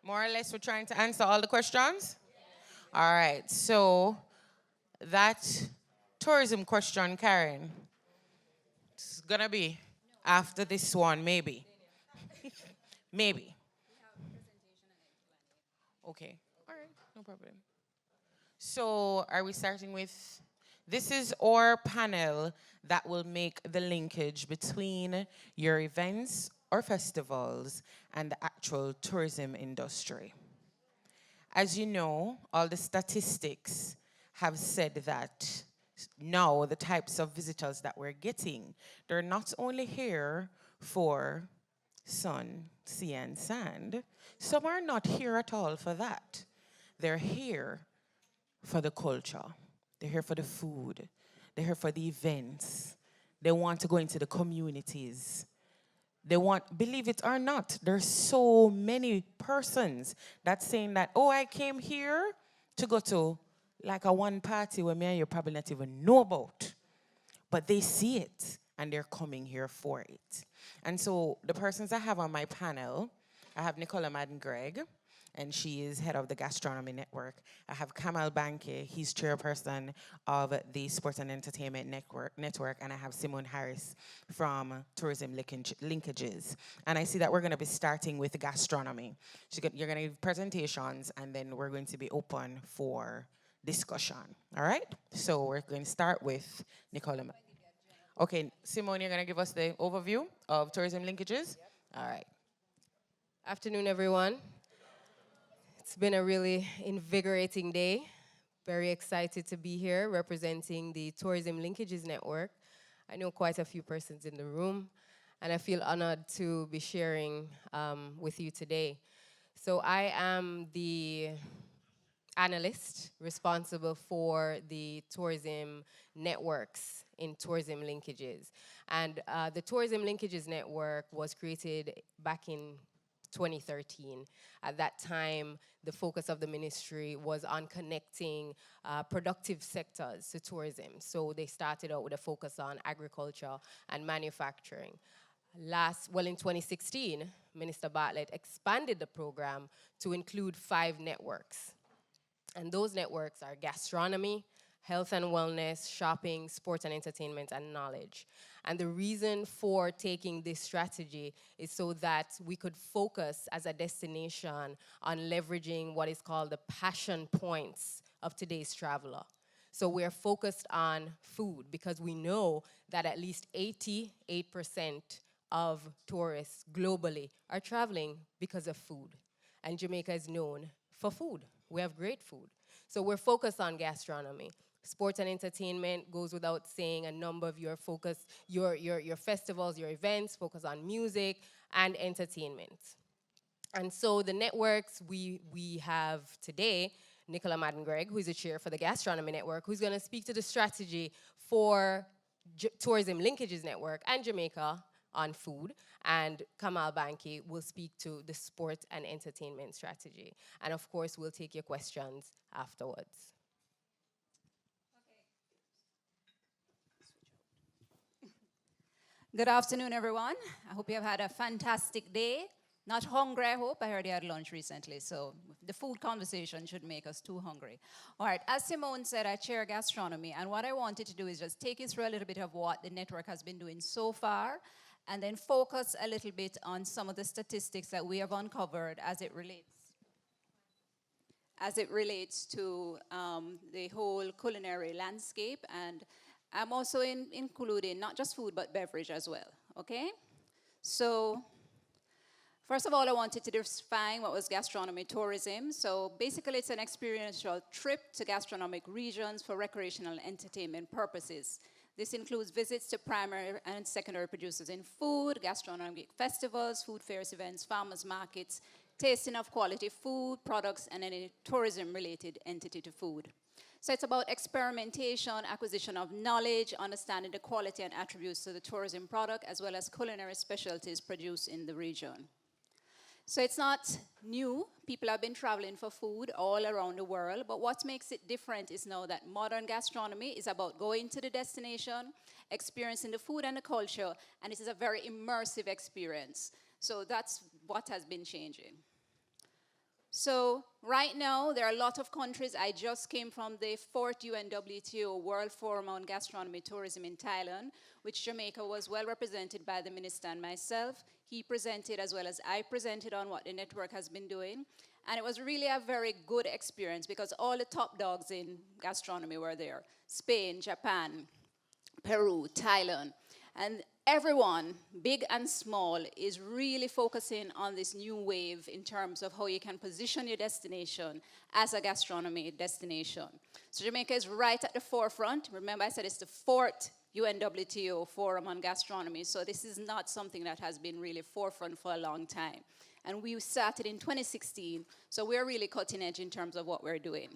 More or less, we're trying to answer all the questions? All right, so that tourism question, Karen, it's gonna be after this one, maybe. Maybe. Okay, all right, no problem. So, are we starting with this is our panel that will make the linkage between your events or festivals and the actual tourism industry. As you know, all the statistics have said that now the types of visitors that we're getting, they're not only here for sun, sea, and sand. Some are not here at all for that. They're here for the culture. They're here for the food. They're here for the events. They want to go into the communities. They want, believe it or not, there's so many persons that's saying that, oh, I came here to go to like a one party where me and you probably not even know about. But they see it and they're coming here for it. And so the persons I have on my panel, I have Nicola Madden-Gregg, and she is head of the Gastronomy Network. I have Kamal Banke, he's chairperson of the Sports and Entertainment Network, and I have Simone Harris from Tourism Linkages. And I see that we're gonna be starting with gastronomy. You're gonna give presentations, and then we're going to be open for discussion, all right? So we're going to start with Nicola. Okay, Simone, you're gonna give us the overview of Tourism Linkages? Yep. All right. Afternoon, everyone. It's been a really invigorating day. Very excited to be here representing the Tourism Linkages Network. I know quite a few persons in the room, and I feel honored to be sharing with you today. So I am the analyst responsible for the tourism networks in Tourism Linkages. And the Tourism Linkages Network was created back in 2013. At that time, the focus of the ministry was on connecting productive sectors to tourism. So they started out with a focus on agriculture and manufacturing. In 2016, Minister Bartlett expanded the program to include 5 networks. And those networks are gastronomy, health and wellness, shopping, sports and entertainment, and knowledge. And the reason for taking this strategy is so that we could focus as a destination on leveraging what is called the passion points of today's traveler. So we're focused on food because we know that at least 88% of tourists globally are traveling because of food. And Jamaica is known for food. We have great food. So we're focused on gastronomy. Sports and entertainment goes without saying. A number of your focus, your festivals, your events focus on music and entertainment. And so the networks we have today, Nicola Madden-Gregg, who is the chair for the Gastronomy Network, who's going to speak to the strategy for Tourism Linkages Network and Jamaica on food, and Kamal Banki will speak to the sport and entertainment strategy. And of course, we'll take your questions afterwards. Good afternoon, everyone. I hope you have had a fantastic day. Not hungry, I hope. I heard you had lunch recently, so the food conversation should make us too hungry. All right, as Simone said, I chair gastronomy, and what I wanted to do is just take you through a little bit of what the network has been doing so far, and then focus a little bit on some of the statistics that we have uncovered as it relates to the whole culinary landscape. And I'm also including not just food, but beverage as well, okay? So first of all, I wanted to define what was gastronomy tourism. So basically, it's an experiential trip to gastronomic regions for recreational and entertainment purposes. This includes visits to primary and secondary producers in food, gastronomic festivals, food fairs, events, farmers markets, tasting of quality food, products, and any tourism-related entity to food. So it's about experimentation, acquisition of knowledge, understanding the quality and attributes of the tourism product, as well as culinary specialties produced in the region. So it's not new. People have been traveling for food all around the world, but what makes it different is now that modern gastronomy is about going to the destination, experiencing the food and the culture, and it is a very immersive experience. So that's what has been changing. So right now, there are a lot of countries. I just came from the 4th UNWTO World Forum on Gastronomy Tourism in Thailand, which Jamaica was well represented by the minister and myself. He presented as well as I presented on what the network has been doing. And it was really a very good experience because all the top dogs in gastronomy were there. Spain, Japan, Peru, Thailand. And everyone, big and small, is really focusing on this new wave in terms of how you can position your destination as a gastronomy destination. So Jamaica is right at the forefront. Remember, I said it's the 4th UNWTO Forum on Gastronomy, so this is not something that has been really forefront for a long time. And we started in 2016, so we're really cutting edge in terms of what we're doing.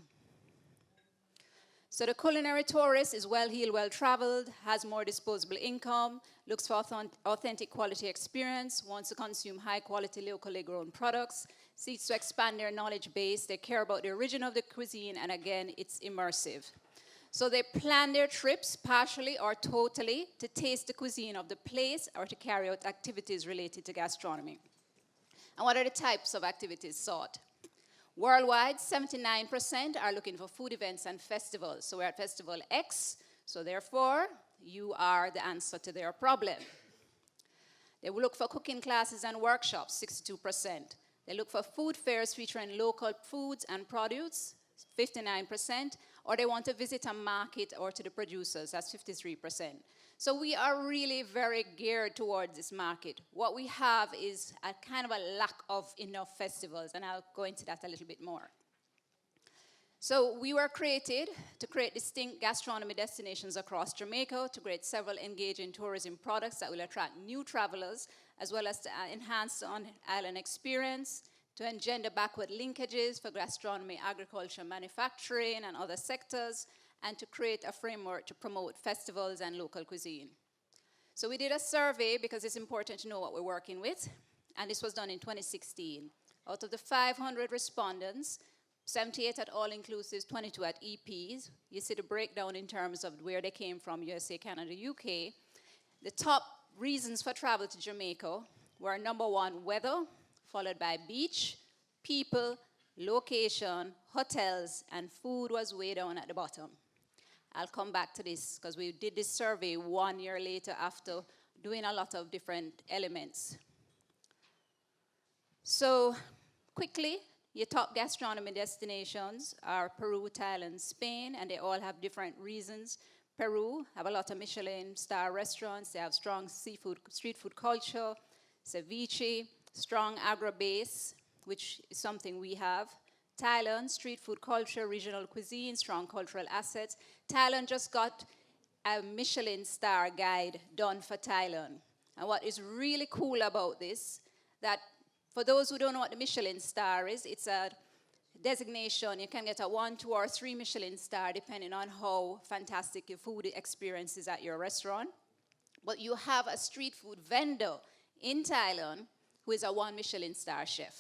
So the culinary tourist is well-heeled, well-traveled, has more disposable income, looks for authentic quality experience, wants to consume high-quality, locally grown products, seeks to expand their knowledge base, they care about the origin of the cuisine, and again, it's immersive. So they plan their trips partially or totally to taste the cuisine of the place or to carry out activities related to gastronomy. And what are the types of activities sought? Worldwide, 79% are looking for food events and festivals. So we're at Festival X, so therefore, you are the answer to their problem. They will look for cooking classes and workshops, 62%. They look for food fairs featuring local foods and produce, 59%, or they want to visit a market or to the producers, that's 53%. So we are really very geared towards this market. What we have is a kind of a lack of enough festivals, and I'll go into that a little bit more. So we were created to create distinct gastronomy destinations across Jamaica, to create several engaging tourism products that will attract new travelers, as well as to enhance the on-island experience, to engender backward linkages for gastronomy, agriculture, manufacturing, and other sectors, and to create a framework to promote festivals and local cuisine. So we did a survey because it's important to know what we're working with, and this was done in 2016. Out of the 500 respondents, 78 at all-inclusives, 22 at EPs. You see the breakdown in terms of where they came from, USA, Canada, UK. The top reasons for travel to Jamaica were number 1, weather, followed by beach, people, location, hotels, and food was way down at the bottom. I'll come back to this because we did this survey 1 year later after doing a lot of different elements. So quickly, your top gastronomy destinations are Peru, Thailand, Spain, and they all have different reasons. Peru have a lot of Michelin star restaurants. They have strong seafood, street food culture, ceviche, strong agro base, which is something we have. Thailand, street food culture, regional cuisine, strong cultural assets. Thailand just got a Michelin star guide done for Thailand. And what is really cool about this, that for those who don't know what the Michelin star is, it's a designation. You can get a 1, 2, or 3 Michelin star depending on how fantastic your food experience is at your restaurant. But you have a street food vendor in Thailand who is a 1 Michelin star chef.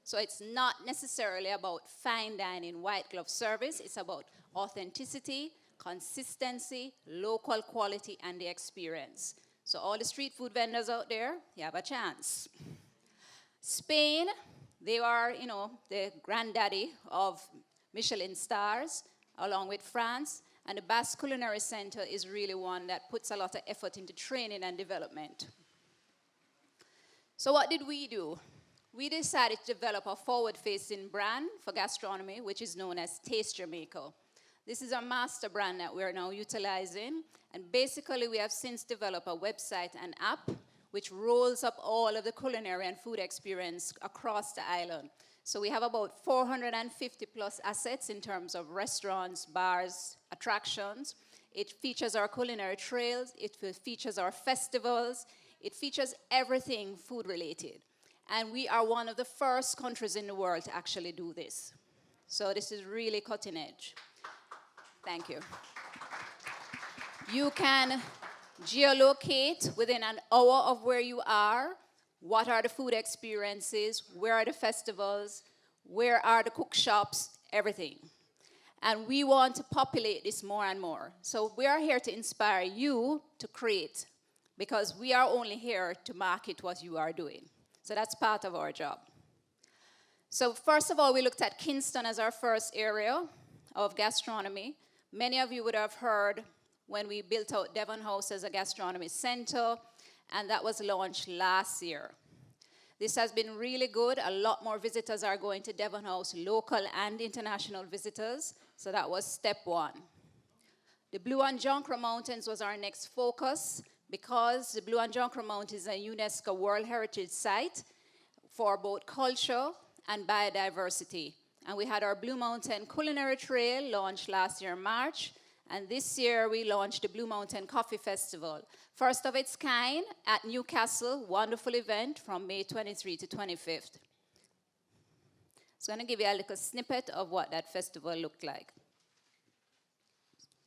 So it's not necessarily about fine dining, white glove service. It's about authenticity, consistency, local quality, and the experience. So all the street food vendors out there, you have a chance. Spain, they are, the granddaddy of Michelin stars, along with France. And the Basque Culinary Center is really one that puts a lot of effort into training and development. So what did we do? We decided to develop a forward-facing brand for gastronomy, which is known as Taste Jamaica. This is our master brand that we're now utilizing. And basically, we have since developed a website and app which rolls up all of the culinary and food experience across the island. So we have about 450 plus assets in terms of restaurants, bars, attractions. It features our culinary trails. It features our festivals. It features everything food-related. And we are one of the first countries in the world to actually do this. So this is really cutting edge. Thank you. You can geolocate within an hour of where you are. What are the food experiences? Where are the festivals? Where are the cook shops? Everything. And we want to populate this more and more. So we are here to inspire you to create, because we are only here to market what you are doing. So that's part of our job. So first of all, we looked at Kingston as our first area of gastronomy. Many of you would have heard when we built out Devon House as a gastronomy center, and that was launched last year. This has been really good. A lot more visitors are going to Devon House, local and international visitors. So that was step one. The Blue and Jonkra Mountains was our next focus because the Blue and Jonkra Mountains is a UNESCO World Heritage Site for both culture and biodiversity. And we had our Blue Mountain Culinary Trail launched last year in March. And this year we launched the Blue Mountain Coffee Festival. First of its kind at Newcastle, wonderful event from May 23 to 25th. So I'm going to give you a little snippet of what that festival looked like.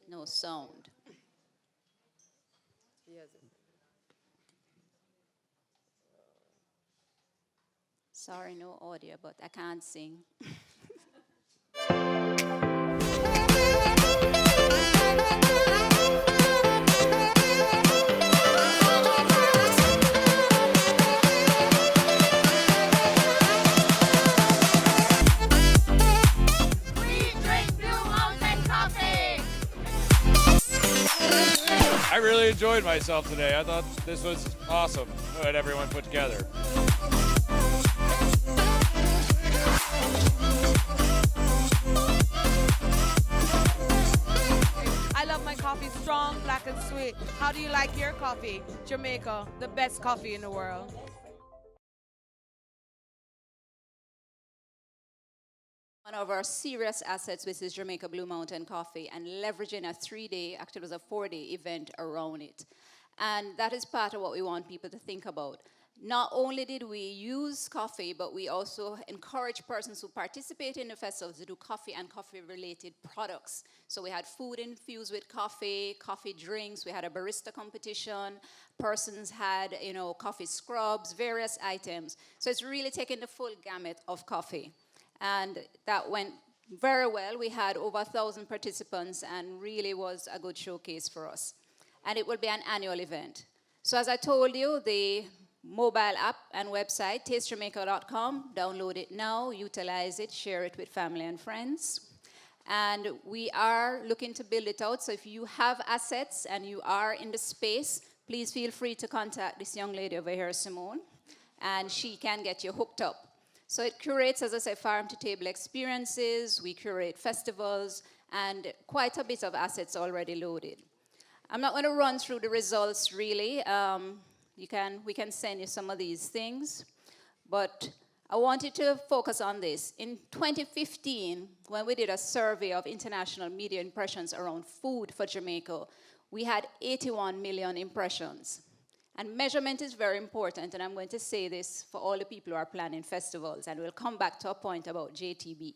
No sound. Sorry, no audio, but I can't sing. I really enjoyed myself today. I thought this was awesome what everyone put together. I love my coffee strong, black and sweet. How do you like your coffee? Jamaica, the best coffee in the world. One of our serious assets, which is Jamaica Blue Mountain Coffee, and leveraging a 3-day, actually it was a 4-day event around it. And that is part of what we want people to think about. Not only did we use coffee, but we also encourage persons who participate in the festival to do coffee and coffee-related products. So we had food infused with coffee, coffee drinks, we had a barista competition, persons had, coffee scrubs, various items. So it's really taking the full gamut of coffee. And that went very well. We had over 1,000 participants and really was a good showcase for us. And it will be an annual event. So as I told you, the mobile app and website, tastejamaica.com, download it now, utilize it, share it with family and friends. And we are looking to build it out. So if you have assets and you are in the space, please feel free to contact this young lady over here, Simone, and she can get you hooked up. So it curates, as I said, farm-to-table experiences, we curate festivals, and quite a bit of assets already loaded. I'm not going to run through the results, really. We can send you some of these things, but I wanted to focus on this. In 2015, when we did a survey of international media impressions around food for Jamaica, we had 81 million impressions. And measurement is very important, and I'm going to say this for all the people who are planning festivals, and we'll come back to a point about JTB.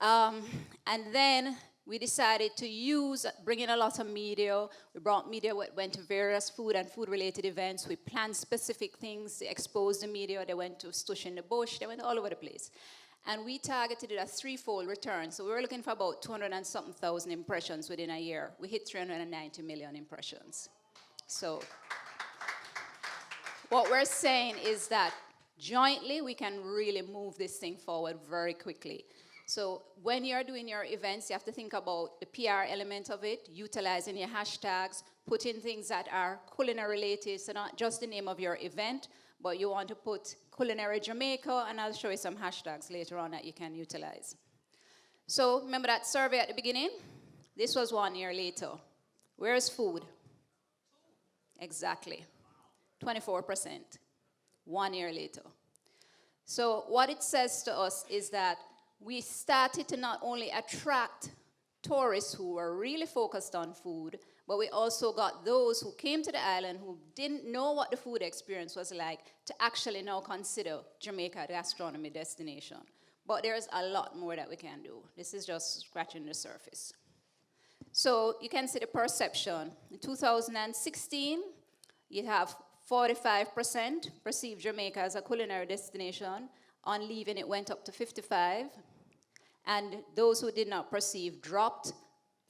And then we decided to bring in a lot of media. We brought media, went to various food and food-related events. We planned specific things to expose the media. They went to Stush in the Bush. They went all over the place. And we targeted it a 3-fold return. So we were looking for about 200 and something thousand impressions within a year. We hit 390 million impressions. So what we're saying is that jointly we can really move this thing forward very quickly. So when you're doing your events, you have to think about the PR element of it, utilizing your hashtags, putting things that are culinary related, so not just the name of your event, but you want to put Culinary Jamaica, and I'll show you some hashtags later on that you can utilize. So remember that survey at the beginning? This was 1 year later. Where's food? Exactly. 24%, 1 year later. So what it says to us is that we started to not only attract tourists who were really focused on food, but we also got those who came to the island who didn't know what the food experience was like to actually now consider Jamaica a gastronomy destination. But there's a lot more that we can do. This is just scratching the surface. So you can see the perception. In 2016, you have 45% perceived Jamaica as a culinary destination. On leaving, it went up to 55. And those who did not perceive dropped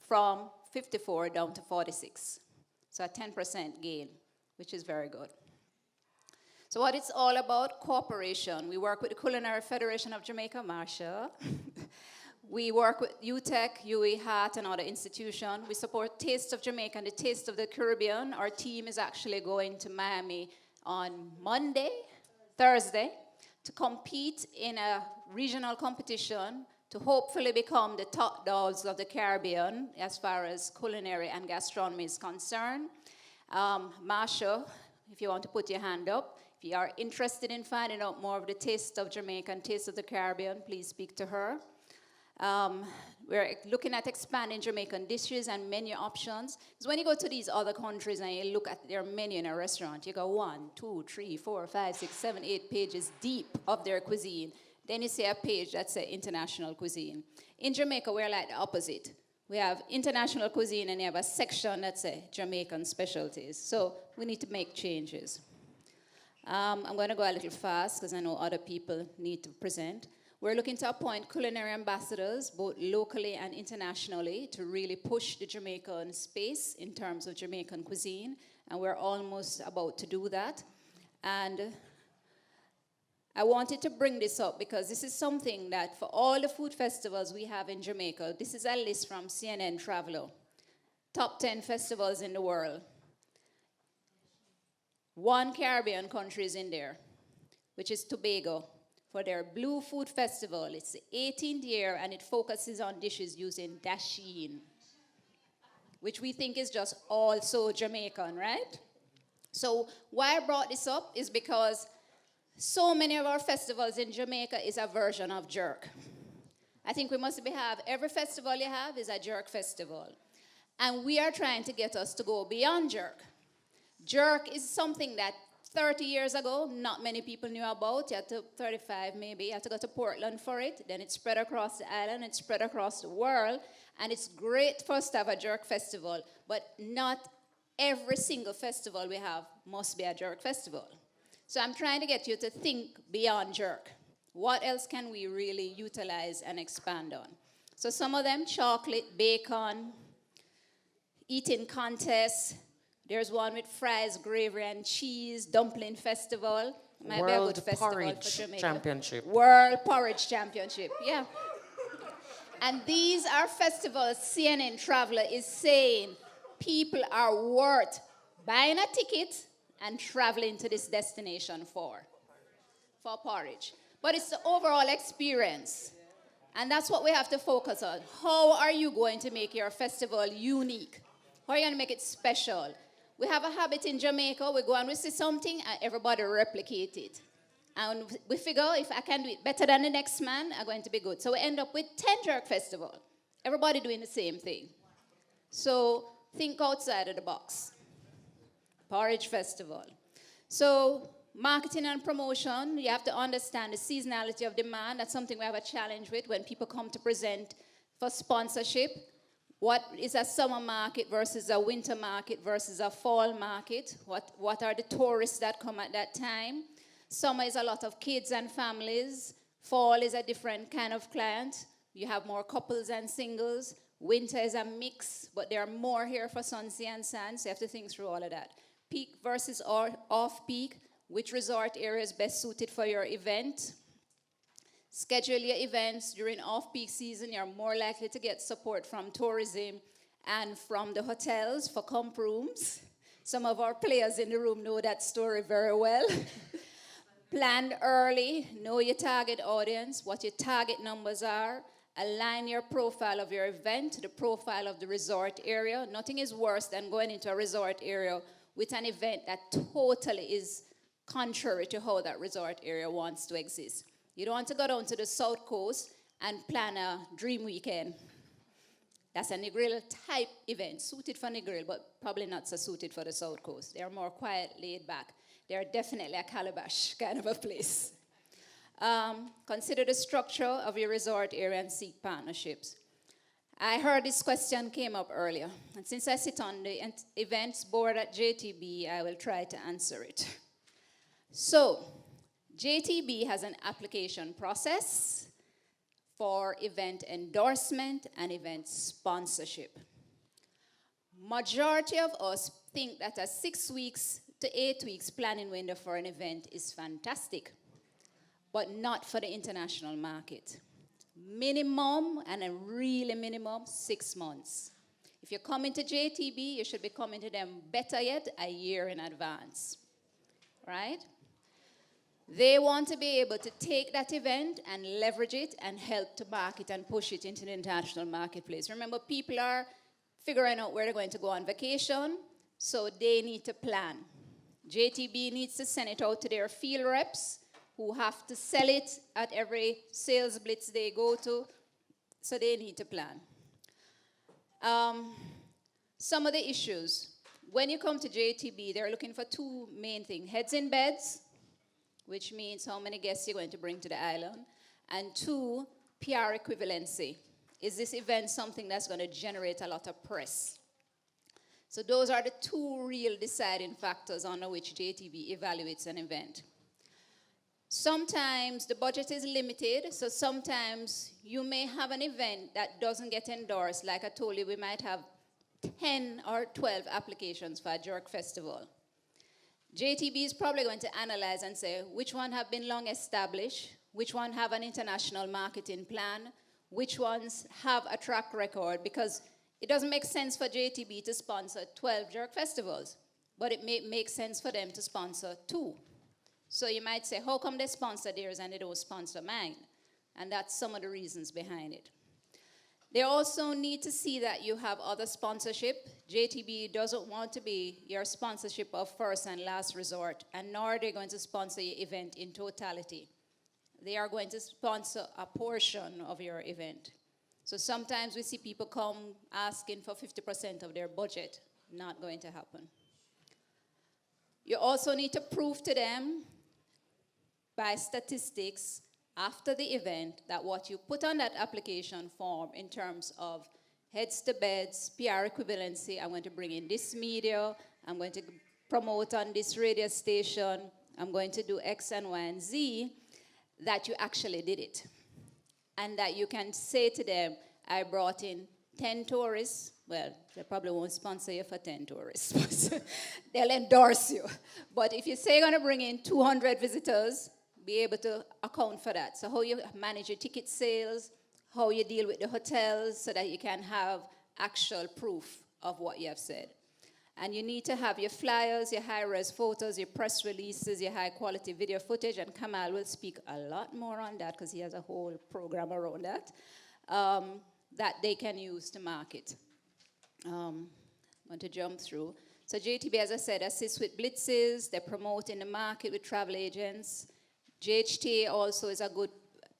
from 54 down to 46. So a 10% gain, which is very good. So what it's all about, cooperation. We work with the Culinary Federation of Jamaica, Marshall. We work with UTEC, UE, HAT, and other institutions. We support Taste of Jamaica and the Taste of the Caribbean. Our team is actually going to Miami on Thursday, to compete in a regional competition to hopefully become the top dogs of the Caribbean as far as culinary and gastronomy is concerned. Marsha, if you want to put your hand up, if you are interested in finding out more of the Taste of Jamaica and Taste of the Caribbean, please speak to her. We're looking at expanding Jamaican dishes and menu options. Because when you go to these other countries and you look at their menu in a restaurant, you go 1, 2, 3, 4, 5, 6, 7, 8 pages deep of their cuisine. Then you see a page that says international cuisine. In Jamaica, we're like the opposite. We have international cuisine and you have a section that says Jamaican specialties. So we need to make changes. I'm going to go a little fast because I know other people need to present. We're looking to appoint culinary ambassadors, both locally and internationally, to really push the Jamaican space in terms of Jamaican cuisine, and we're almost about to do that. And I wanted to bring this up because this is something that for all the food festivals we have in Jamaica, this is a list from CNN Traveler, top 10 festivals in the world. 1 Caribbean country is in there, which is Tobago, for their Blue Food Festival. It's the 18th year, and it focuses on dishes using dasheen, which we think is just also Jamaican, right? So why I brought this up is because so many of our festivals in Jamaica is a version of jerk. I think we must have, every festival you have is a jerk festival. And we are trying to get us to go beyond jerk. Jerk is something that 30 years ago, not many people knew about. You had to, 35 maybe, you had to go to Portland for it. Then it spread across the island, it spread across the world. And it's great for us to have a jerk festival, but not every single festival we have must be a jerk festival. So I'm trying to get you to think beyond jerk. What else can we really utilize and expand on? So some of them, chocolate, bacon, eating contests. There's one with fries, gravy, and cheese, dumpling festival. Might be a good festival Porridge for Jamaica. Championship. World Porridge Championship, yeah. And these are festivals CNN Traveler is saying people are worth buying a ticket and traveling to this destination for porridge. But it's the overall experience. And that's what we have to focus on. How are you going to make your festival unique? How are you going to make it special? We have a habit in Jamaica, we go and we see something and everybody replicate it. And we figure if I can do it better than the next man, I'm going to be good. So we end up with 10 jerk festival. Everybody doing the same thing. So think outside of the box. Porridge festival. So marketing and promotion, you have to understand the seasonality of demand. That's something we have a challenge with when people come to present for sponsorship. What is a summer market versus a winter market versus a fall market? What are the tourists that come at that time? Summer is a lot of kids and families. Fall is a different kind of client. You have more couples and singles. Winter is a mix, but there are more here for Sunsea and Sands. So you have to think through all of that. Peak versus off-peak. Which resort area is best suited for your event? Schedule your events during off-peak season. You're more likely to get support from tourism and from the hotels for comp rooms. Some of our players in the room know that story very well. Plan early, know your target audience, what your target numbers are. Align your profile of your event to the profile of the resort area. Nothing is worse than going into a resort area with an event that totally is contrary to how that resort area wants to exist. You don't want to go down to the South Coast and plan a dream weekend. That's a Negril type event, suited for Negril, but probably not so suited for the South Coast. They're more quiet, laid back. They're definitely a calabash kind of a place. Consider the structure of your resort area and seek partnerships. I heard this question came up earlier, and since I sit on the events board at JTB, I will try to answer it. So, JTB has an application process for event endorsement and event sponsorship. Majority of us think that a 6 weeks to 8 weeks planning window for an event is fantastic, but not for the international market. Minimum, and a really minimum, 6 months. If you're coming to JTB, you should be coming to them, better yet, a year in advance, right? They want to be able to take that event and leverage it and help to market and push it into the international marketplace. Remember, people are figuring out where they're going to go on vacation, so they need to plan. JTB needs to send it out to their field reps who have to sell it at every sales blitz they go to, so they need to plan. Some of the issues. When you come to JTB, they're looking for two main things. Heads in beds, which means how many guests you're going to bring to the island. And 2, PR equivalency. Is this event something that's going to generate a lot of press? So those are the 2 real deciding factors on which JTB evaluates an event. Sometimes the budget is limited, so sometimes you may have an event that doesn't get endorsed. Like I told you, we might have 10 or 12 applications for a jerk festival. JTB is probably going to analyze and say which one have been long established, which one have an international marketing plan, which ones have a track record, because it doesn't make sense for JTB to sponsor 12 jerk festivals, but it may make sense for them to sponsor 2. So you might say, how come they sponsor theirs and they don't sponsor mine? And that's some of the reasons behind it. They also need to see that you have other sponsorship. JTB doesn't want to be your sponsorship of first and last resort, and nor are they going to sponsor your event in totality. They are going to sponsor a portion of your event. So sometimes we see people come asking for 50% of their budget. Not going to happen. You also need to prove to them by statistics after the event that what you put on that application form in terms of heads to beds, PR equivalency, I'm going to bring in this media, I'm going to promote on this radio station, I'm going to do X and Y and Z, that you actually did it. And that you can say to them, I brought in 10 tourists. Well, they probably won't sponsor you for 10 tourists, but they'll endorse you. But if you say you're going to bring in 200 visitors, be able to account for that. So how you manage your ticket sales, how you deal with the hotels so that you can have actual proof of what you have said. And you need to have your flyers, your high-res photos, your press releases, your high-quality video footage, and Kamal will speak a lot more on that because he has a whole program around that, that they can use to market. I'm going to jump through. So JTB, as I said, assists with blitzes. They promote in the market with travel agents. JHTA also is a good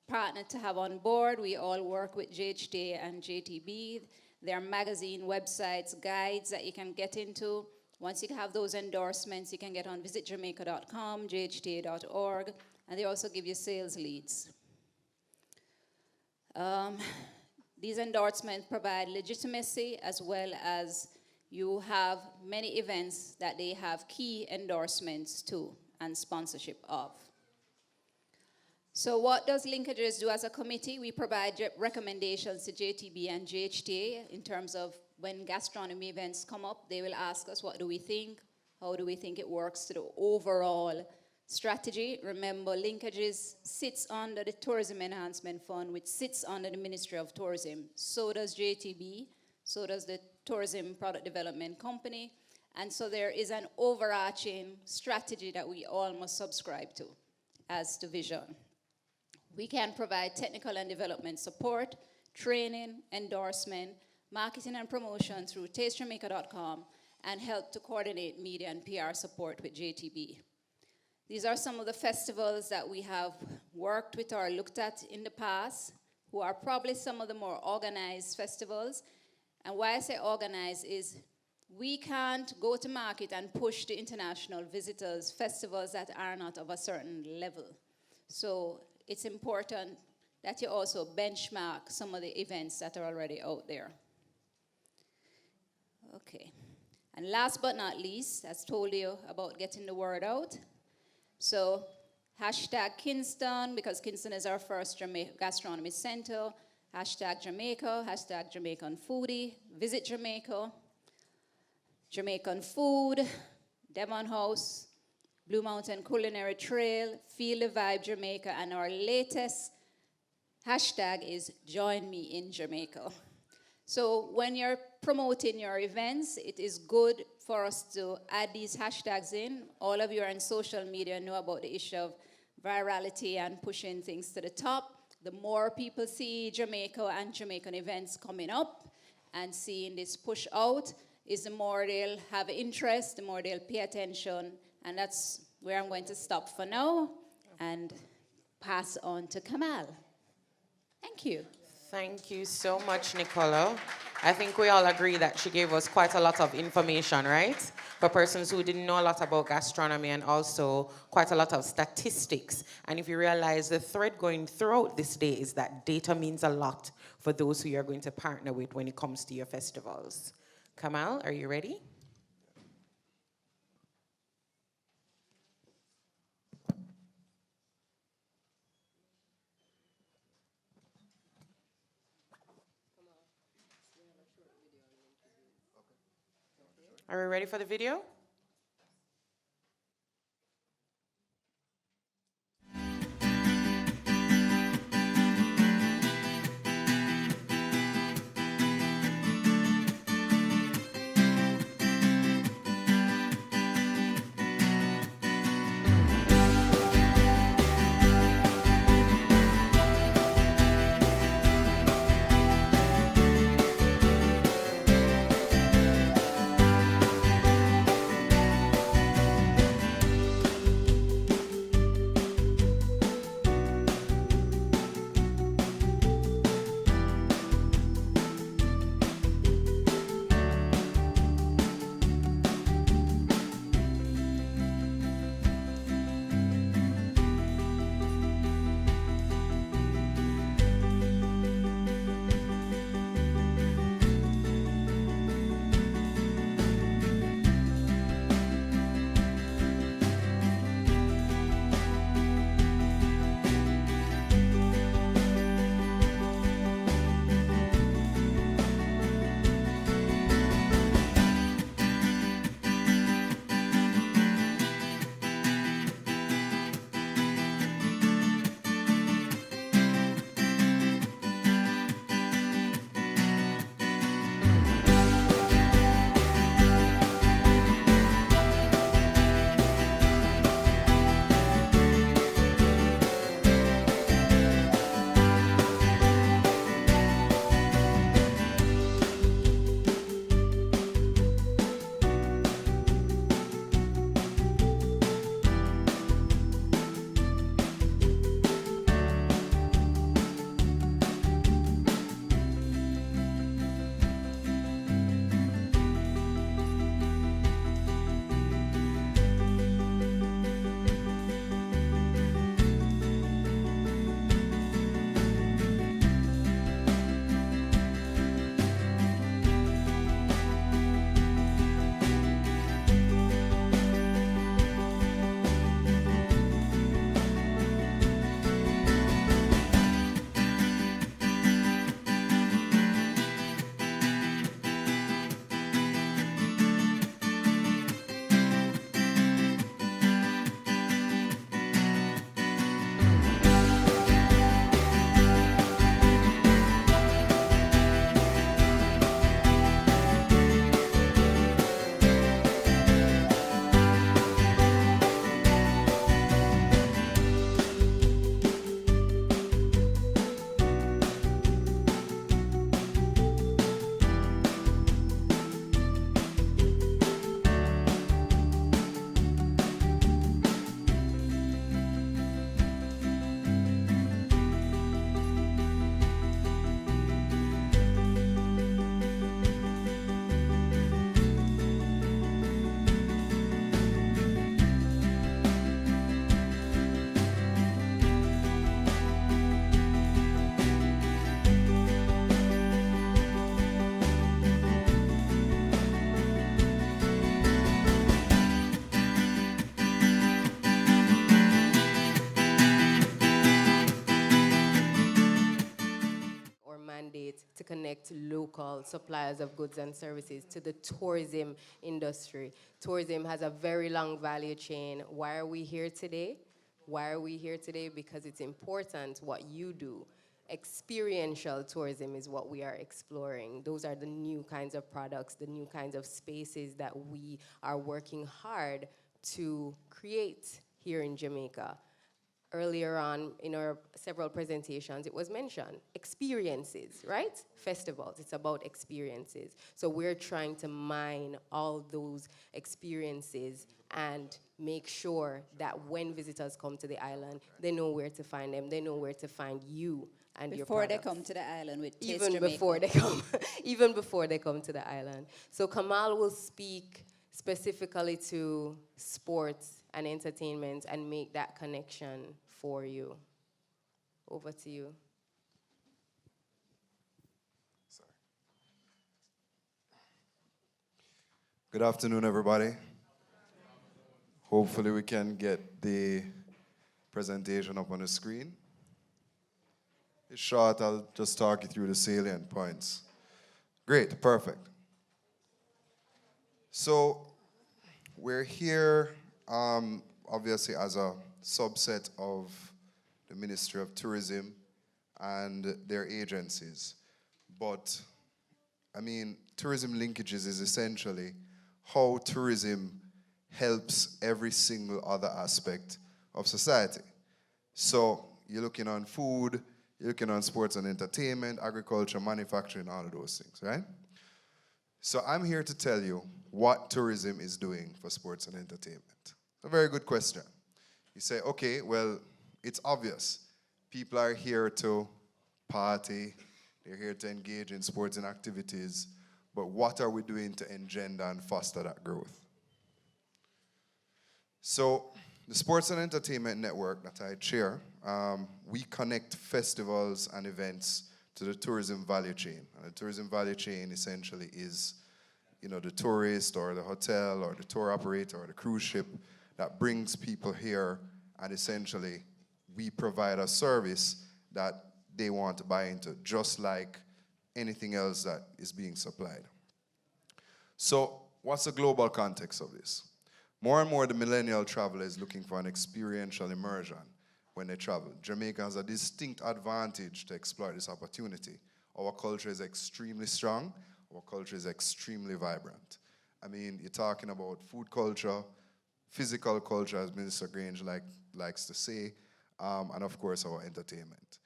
partner to have on board. We all work with JHTA and JTB. There are magazine, websites, guides that you can get into. Once you have those endorsements, you can get on visitjamaica.com, jhta.org, and they also give you sales leads. These endorsements provide legitimacy, as well as you have many events that they have key endorsements to and sponsorship of. So what does Linkages do as a committee? We provide recommendations to JTB and JHTA in terms of when gastronomy events come up, they will ask us, what do we think? How do we think it works to the overall strategy? Remember, Linkages sits under the Tourism Enhancement Fund, which sits under the Ministry of Tourism. So does JTB, so does the Tourism Product Development Company. And so there is an overarching strategy that we all must subscribe to as to vision. We can provide technical and development support, training, endorsement, marketing and promotion through tastejamaica.com, and help to coordinate media and PR support with JTB. These are some of the festivals that we have worked with or looked at in the past, who are probably some of the more organized festivals. And why I say organized is we can't go to market and push the international visitors, festivals that are not of a certain level. So it's important that you also benchmark some of the events that are already out there. Okay. And last but not least, as told you about getting the word out. So hashtag Kingston, because Kingston is our first gastronomy center. Hashtag Jamaica, hashtag Jamaican foodie. Visit Jamaica. Jamaican food. Devon House, Blue Mountain Culinary Trail, Feel the Vibe Jamaica, and our latest hashtag is Join Me in Jamaica. So when you're promoting your events, it is good for us to add these hashtags in. All of you are on social media, know about the issue of virality and pushing things to the top. The more people see Jamaica and Jamaican events coming up and seeing this push out, is the more they'll have interest, the more they'll pay attention. And that's where I'm going to stop for now and pass on to Kamal. Thank you. Thank you so much, Nicolo. I think we all agree that she gave us quite a lot of information, right? For persons who didn't know a lot about gastronomy, and also quite a lot of statistics. And if you realize the thread going throughout this day is that data means a lot for those who you're going to partner with when it comes to your festivals. Kamal, are you ready? Are we ready for the video? to connect local suppliers of goods and services to the tourism industry. Tourism has a very long value chain. Why are we here today? Why are we here today? Because it's important what you do. Experiential tourism is what we are exploring. Those are the new kinds of products, the new kinds of spaces that we are working hard to create here in Jamaica. Earlier on in our several presentations, it was mentioned, experiences, right? Festivals, it's about experiences. So we're trying to mine all those experiences and make sure that when visitors come to the island, they know where to find them, they know where to find you and your Before they products. come to the island with Taste Even Jamaica. before they come, even before they come to the island. So Kamal will speak specifically to sports and entertainment and make that connection for you. Over to you. Good afternoon, everybody. Hopefully we can get the presentation up on the screen. It's short, I'll just talk you through the salient points. Great, perfect. So we're here, obviously, as a subset of the Ministry of Tourism and their agencies. But, I mean, Tourism Linkages is essentially how tourism helps every single other aspect of society. So you're looking on food, you're looking on sports and entertainment, agriculture, manufacturing, all of those things, right? So I'm here to tell you what tourism is doing for sports and entertainment. A very good question. You say, okay, well, it's obvious. People are here to party, they're here to engage in sports and activities, but what are we doing to engender and foster that growth? So the Sports and Entertainment Network that I chair, we connect festivals and events to the tourism value chain. And the tourism value chain essentially is, the tourist or the hotel or the tour operator or the cruise ship that brings people here, and essentially we provide a service that they want to buy into, just like anything else that is being supplied. So what's the global context of this? More and more the millennial traveler is looking for an experiential immersion when they travel. Jamaica has a distinct advantage to exploit this opportunity. Our culture is extremely strong. Our culture is extremely vibrant. I mean, you're talking about food culture, physical culture, as Minister Grange likes to say, and of course our entertainment.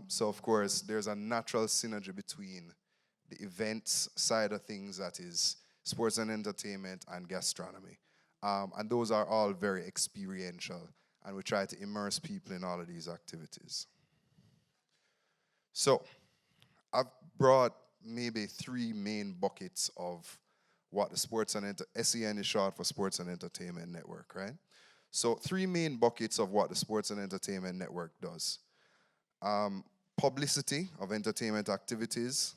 So of course, there's a natural synergy between the events side of things, that is sports and entertainment, and gastronomy. And those are all very experiential, and we try to immerse people in all of these activities. So I've brought maybe three main buckets of what the Sports and SEN is short for Sports and Entertainment Network, right? So three main buckets of what the Sports and Entertainment Network does. Publicity of entertainment activities.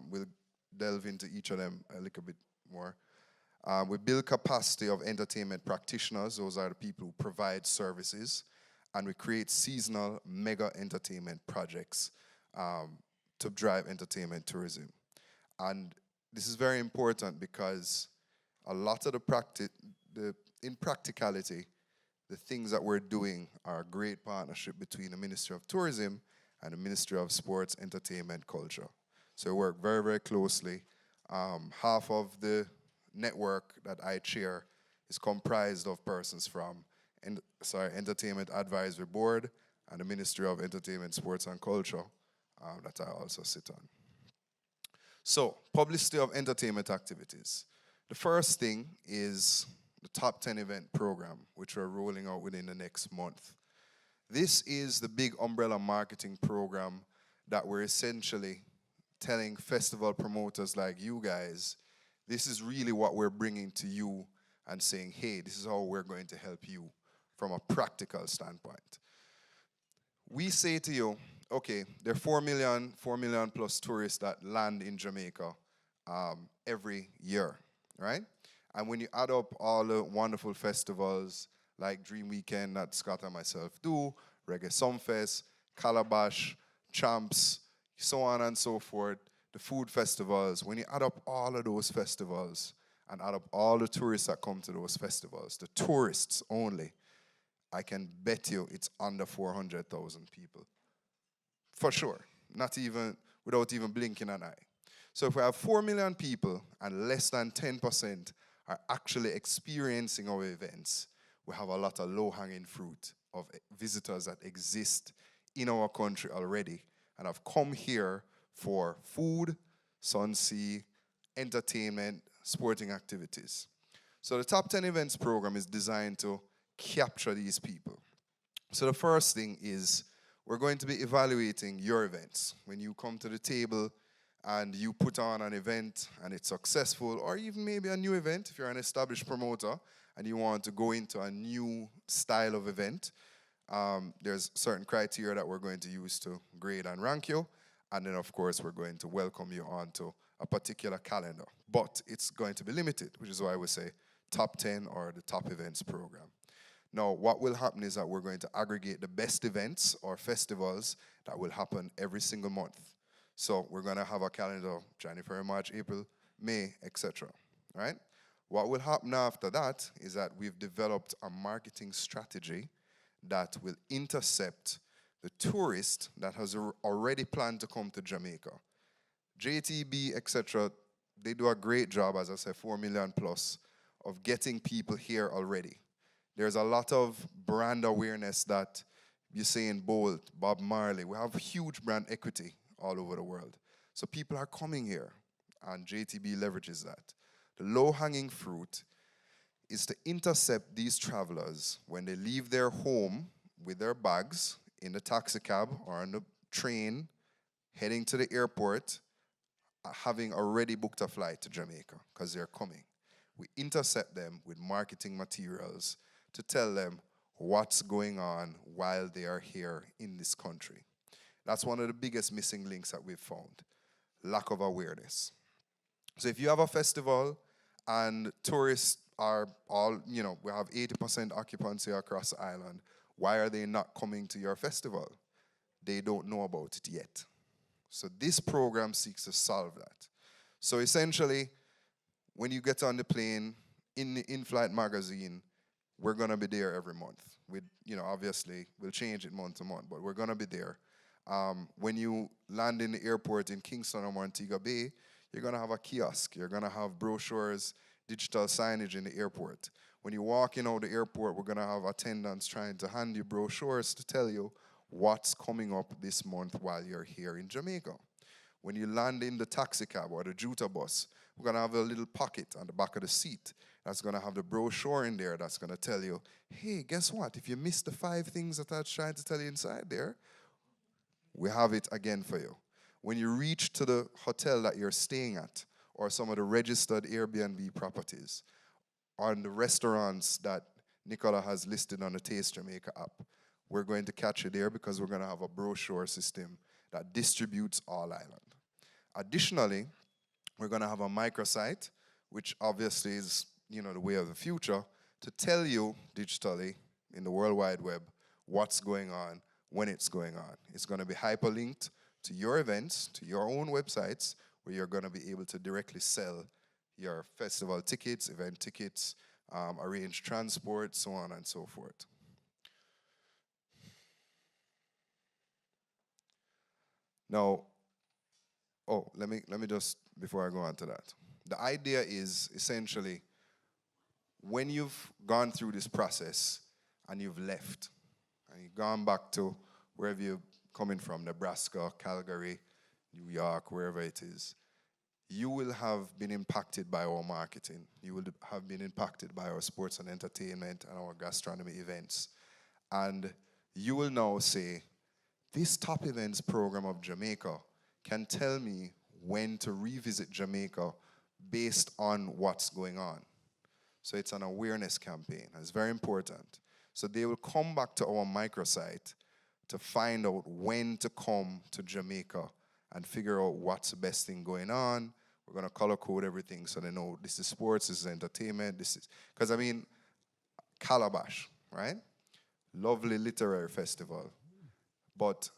We'll delve into each of them a little bit more. We build capacity of entertainment practitioners. Those are the people who provide services. And we create seasonal mega entertainment projects to drive entertainment tourism. And this is very important because a lot of in practicality, the things that we're doing are a great partnership between the Ministry of Tourism and the Ministry of Sports, Entertainment, Culture. So we work very, very closely. Half of the network that I chair is comprised of persons from Entertainment Advisory Board and the Ministry of Entertainment, Sports and Culture that I also sit on. So, publicity of entertainment activities. The first thing is the Top 10 event program, which we're rolling out within the next month. This is the big umbrella marketing program that we're essentially telling festival promoters like you guys, this is really what we're bringing to you, and saying, hey, this is how we're going to help you from a practical standpoint. We say to you, okay, there are 4 million plus tourists that land in Jamaica every year, right? And when you add up all the wonderful festivals like Dream Weekend that Scott and myself do, Reggae Sumfest, Calabash, Champs, so on and so forth, the food festivals. When you add up all of those festivals and add up all the tourists that come to those festivals, the tourists only, I can bet you it's under 400,000 people. For sure. Not even, without even blinking an eye. So if we have 4 million people and less than 10% are actually experiencing our events, we have a lot of low-hanging fruit of visitors that exist in our country already and have come here for food, sunsea, entertainment, sporting activities. So the Top 10 Events program is designed to capture these people. So the first thing is we're going to be evaluating your events. When you come to the table and you put on an event and it's successful, or even maybe a new event, if you're an established promoter and you want to go into a new style of event, there's certain criteria that we're going to use to grade and rank you. And then, of course, we're going to welcome you onto a particular calendar. But it's going to be limited, which is why we say Top 10 or the Top Events program. Now, what will happen is that we're going to aggregate the best events or festivals that will happen every single month. So we're going to have a calendar, January, March, April, May, etc. Right? What will happen after that is that we've developed a marketing strategy that will intercept the tourist that has already planned to come to Jamaica. JTB, etc., they do a great job, as I said, 4 million plus, of getting people here already. There's a lot of brand awareness that Usain Bolt, Bob Marley, we have huge brand equity all over the world. So people are coming here, and JTB leverages that. The low-hanging fruit is to intercept these travelers when they leave their home with their bags in the taxi cab or on the train, heading to the airport, having already booked a flight to Jamaica because they're coming. We intercept them with marketing materials to tell them what's going on while they are here in this country. That's one of the biggest missing links that we've found, lack of awareness. So if you have a festival and tourists are all, we have 80% occupancy across the island, why are they not coming to your festival? They don't know about it yet. So this program seeks to solve that. So essentially, when you get on the plane, in the in-flight magazine, we're going to be there every month. Obviously, we'll change it month to month, but we're going to be there. When you land in the airport in Kingston or Montego Bay, you're going to have a kiosk. You're going to have brochures, digital signage in the airport. When you walk in out the airport, we're going to have attendants trying to hand you brochures to tell you what's coming up this month while you're here in Jamaica. When you land in the taxi cab or the Juta bus, we're going to have a little pocket on the back of the seat that's going to have the brochure in there that's going to tell you, hey, guess what? If you missed the 5 things that I was trying to tell you inside there, we have it again for you. When you reach to the hotel that you're staying at or some of the registered Airbnb properties, on the restaurants that Nicola has listed on the Taste Jamaica app, we're going to catch you there because we're going to have a brochure system that distributes all island. Additionally, we're going to have a microsite, which obviously is, the way of the future, to tell you digitally in the World Wide Web what's going on, when it's going on. It's going to be hyperlinked to your events, to your own websites, where you're going to be able to directly sell your festival tickets, event tickets, arrange transport, so on and so forth. Now, let me just, before I go on to that. The idea is essentially, when you've gone through this process and you've left, and you've gone back to wherever you're coming from, Nebraska, Calgary, New York, wherever it is, you will have been impacted by our marketing. You will have been impacted by our sports and entertainment and our gastronomy events. And you will now say, this Top Events program of Jamaica can tell me when to revisit Jamaica based on what's going on. So it's an awareness campaign. It's very important. So they will come back to our microsite to find out when to come to Jamaica and figure out what's the best thing going on. We're going to color code everything so they know this is sports, this is entertainment, this is... Because, Calabash, right? Lovely literary festival. But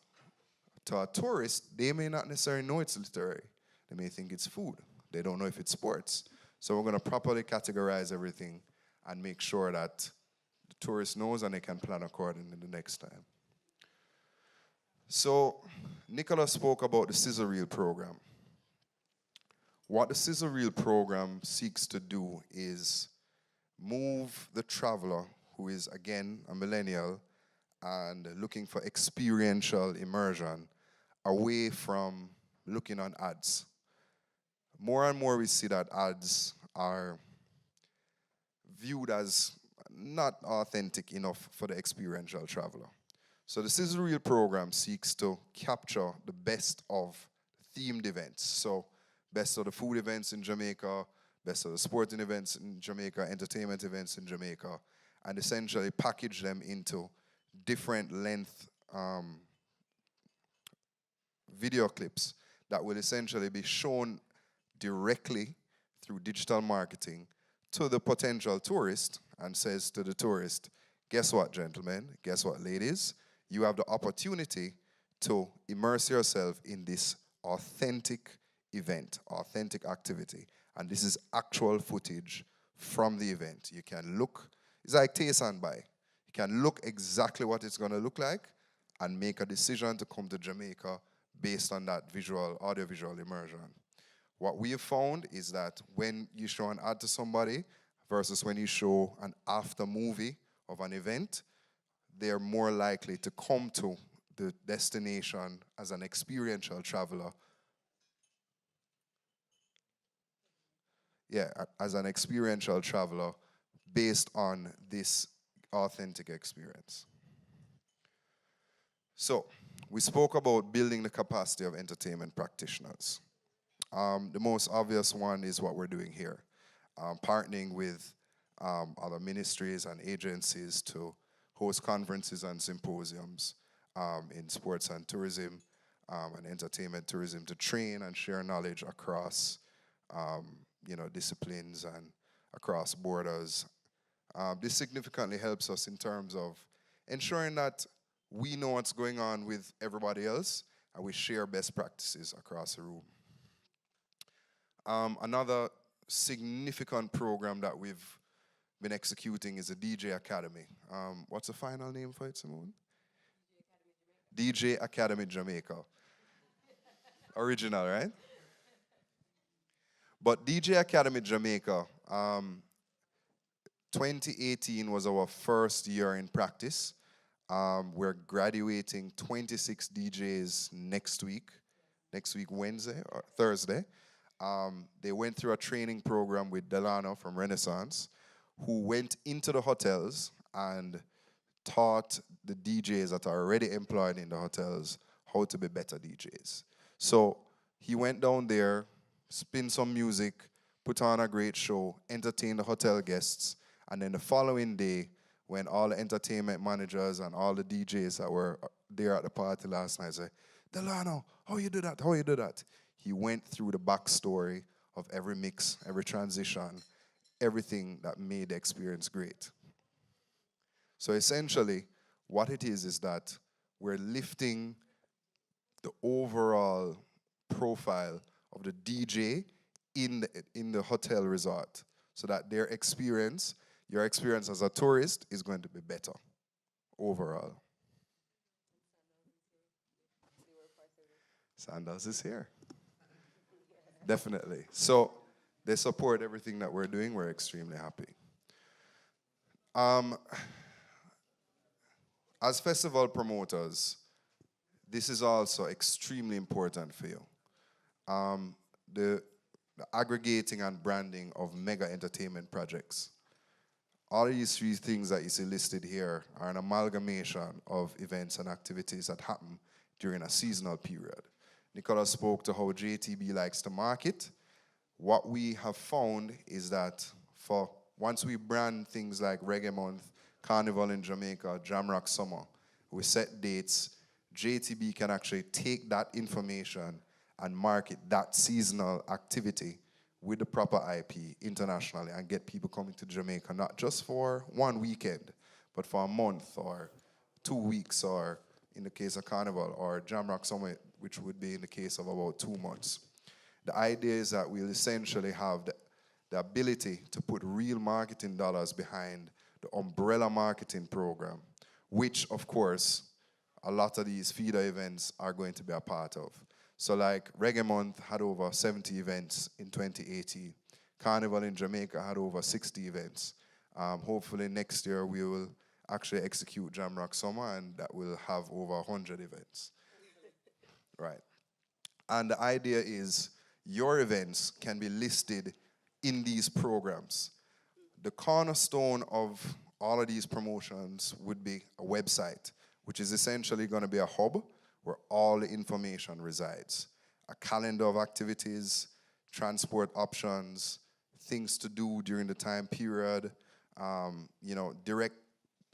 To a tourist, they may not necessarily know it's literary. They may think it's food. They don't know if it's sports. So we're going to properly categorize everything and make sure that the tourist knows and they can plan accordingly the next time. So Nicola spoke about the Sizzle Reel program. What the Sizzle Reel program seeks to do is move the traveler, who is again a millennial and looking for experiential immersion, away from looking on ads. More and more we see that ads are viewed as not authentic enough for the experiential traveler. So the Sizzle Reel program seeks to capture the best of themed events. So best of the food events in Jamaica, best of the sporting events in Jamaica, entertainment events in Jamaica, and essentially package them into different length video clips that will essentially be shown directly through digital marketing to the potential tourist and says to the tourist, guess what, gentlemen, guess what, ladies, you have the opportunity to immerse yourself in this authentic event, authentic activity. And this is actual footage from the event. You can look, it's like taste and buy. You can look exactly what it's going to look like and make a decision to come to Jamaica based on that visual, audiovisual immersion. What we have found is that when you show an ad to somebody versus when you show an after movie of an event, they're more likely to come to the destination as an experiential traveler. Yeah, as an experiential traveler based on this authentic experience. So, we spoke about building the capacity of entertainment practitioners. The most obvious one is what we're doing here, partnering with other ministries and agencies to host conferences and symposiums in sports and tourism and entertainment tourism to train and share knowledge across disciplines and across borders. This significantly helps us in terms of ensuring that we know what's going on with everybody else and we share best practices across the room. Another significant program that we've been executing is the DJ Academy. What's the final name for it, Simone? DJ Academy Jamaica. Original, right? But DJ Academy Jamaica, 2018 was our first year in practice. We're graduating 26 DJs next week Wednesday or Thursday. They went through a training program with Delano from Renaissance, who went into the hotels and taught the DJs that are already employed in the hotels how to be better DJs. So he went down there, spin some music, put on a great show, entertain the hotel guests, and then the following day, when all the entertainment managers and all the DJs that were there at the party last night said, Delano, how you do that, how you do that? He went through the backstory of every mix, every transition, everything that made the experience great. So essentially, what it is that we're lifting the overall profile of the DJ in the hotel resort so that their experience, your experience as a tourist, is going to be better overall. Sandals is here. Definitely. So they support everything that we're doing. We're extremely happy. As festival promoters, this is also extremely important for you. The aggregating and branding of mega entertainment projects. All of these three things that you see listed here are an amalgamation of events and activities that happen during a seasonal period. Nicola spoke to how JTB likes to market. What we have found is that once we brand things like Reggae Month, Carnival in Jamaica, Jamrock Summer, we set dates, JTB can actually take that information and market that seasonal activity with the proper IP internationally and get people coming to Jamaica, not just for one weekend, but for a month or 2 weeks or in the case of Carnival, or Jamrock Summit, which would be in the case of about 2 months. The idea is that we'll essentially have the ability to put real marketing dollars behind the umbrella marketing program, which, of course, a lot of these feeder events are going to be a part of. So like Reggae Month had over 70 events in 2018. Carnival in Jamaica had over 60 events. Hopefully next year we will actually execute Jamrock Summer, and that will have over 100 events. Right. And the idea is your events can be listed in these programs. The cornerstone of all of these promotions would be a website, which is essentially going to be a hub where all the information resides. A calendar of activities, transport options, things to do during the time period, direct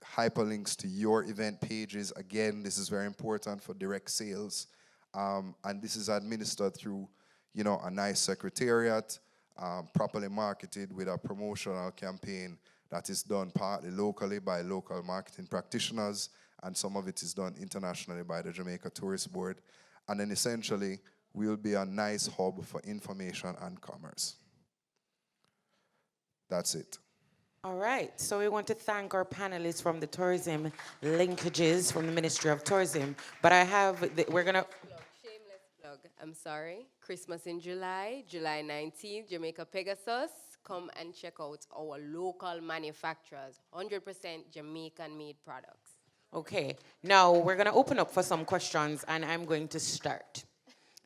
hyperlinks to your event pages. Again, this is very important for direct sales. And this is administered through, a nice secretariat, properly marketed with a promotional campaign that is done partly locally by local marketing practitioners, and some of it is done internationally by the Jamaica Tourist Board. And then essentially, we'll be a nice hub for information and commerce. That's it. All right, so we want to thank our panelists from the Tourism Linkages from the Ministry of Tourism. But we're gonna... Shameless plug, I'm sorry. Christmas in July, July 19th, Jamaica Pegasus. Come and check out our local manufacturers, 100% Jamaican-made products. Okay, now we're gonna open up for some questions, and I'm going to start.